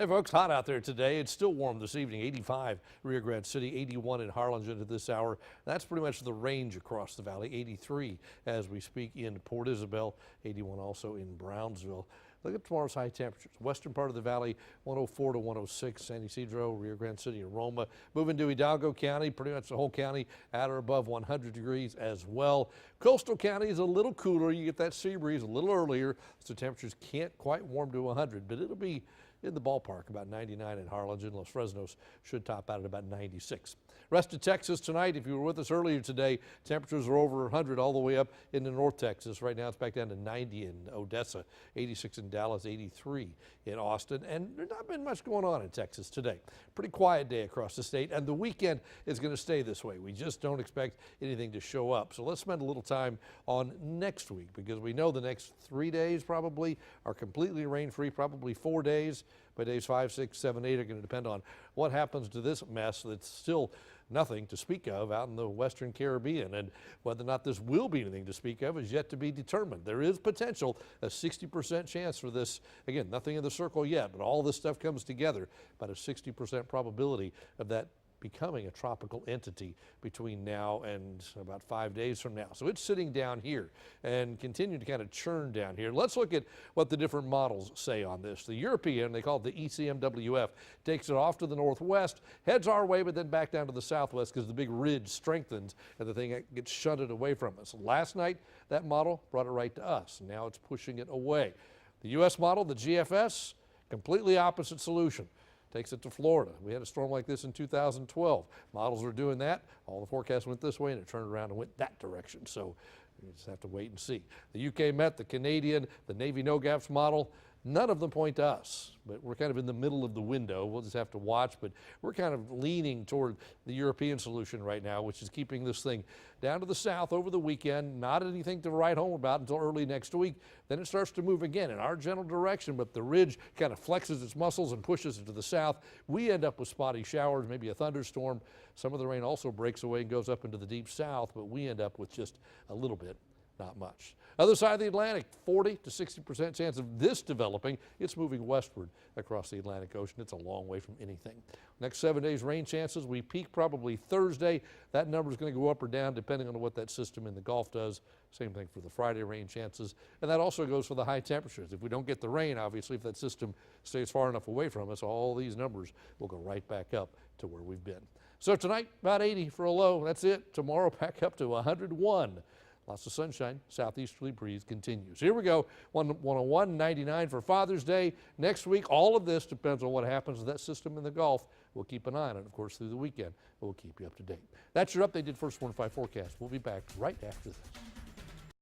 Hey folks, hot out there today. It's still warm this evening, 85 Rio Grande City, 81 in Harlingen at this hour. That's pretty much the range across the valley, 83 as we speak in Port Isabel, 81 also in Brownsville. Look at tomorrow's high temperatures. Western part of the valley, 104 to 106, San Ysidro, Rio Grande City, and Roma. Moving to Hidalgo County, pretty much the whole county at or above 100 degrees as well. Coastal County is a little cooler. You get that sea breeze a little earlier, so temperatures can't quite warm to 100, but it'll be in the ballpark, about 99 in Harlingen. Los Fresnos should top out at about 96. Rest of Texas tonight, if you were with us earlier today, temperatures are over 100 all the way up into North Texas. Right now it's back down to 90 in Odessa, 86 in Dallas, 83 in Austin. And there's not been much going on in Texas today. Pretty quiet day across the state, and the weekend is going to stay this way. We just don't expect anything to show up. So let's spend a little time on next week, because we know the next 3 days probably are completely rain-free, probably 4 days. But days 5, 6, 7, 8 are going to depend on what happens to this mess that's still nothing to speak of out in the Western Caribbean. And whether or not this will be anything to speak of is yet to be determined. There is potential, a 60% chance for this. Again, nothing in the circle yet, but all this stuff comes together. About a 60% probability of that becoming a tropical entity between now and about 5 days from now. So it's sitting down here and continuing to kind of churn down here. Let's look at what the different models say on this. The European, they call it the ECMWF, takes it off to the northwest, heads our way, but then back down to the southwest because the big ridge strengthens and the thing gets shunted away from us. Last night, that model brought it right to us. Now it's pushing it away. The U.S. model, the GFS, completely opposite solution. Takes it to Florida. We had a storm like this in 2012. Models were doing that. All the forecasts went this way, and it turned around and went that direction. So we just have to wait and see. The UK Met, the Canadian, the Navy NOGAPS model, none of them point to us, but we're kind of in the middle of the window. We'll just have to watch, but we're kind of leaning toward the European solution right now, which is keeping this thing down to the south over the weekend. Not anything to write home about until early next week. Then it starts to move again in our general direction, but the ridge kind of flexes its muscles and pushes it to the south. We end up with spotty showers, maybe a thunderstorm. Some of the rain also breaks away and goes up into the deep south, but we end up with just a little bit. Not much. Other side of the Atlantic, 40 to 60% chance of this developing. It's moving westward across the Atlantic Ocean. It's a long way from anything. Next 7 days rain chances. We peak probably Thursday. That number is going to go up or down depending on what that system in the Gulf does. Same thing for the Friday rain chances. And that also goes for the high temperatures. If we don't get the rain, obviously, if that system stays far enough away from us, all these numbers will go right back up to where we've been. So tonight, about 80 for a low. That's it. Tomorrow, back up to 101. Lots of sunshine, southeasterly breeze continues. Here we go, 101, 99 for Father's Day. Next week, all of this depends on what happens to that system in the Gulf. We'll keep an eye on it, of course, through the weekend. We'll keep you up to date. That's your updated First Warn 5 forecast. We'll be back right after this.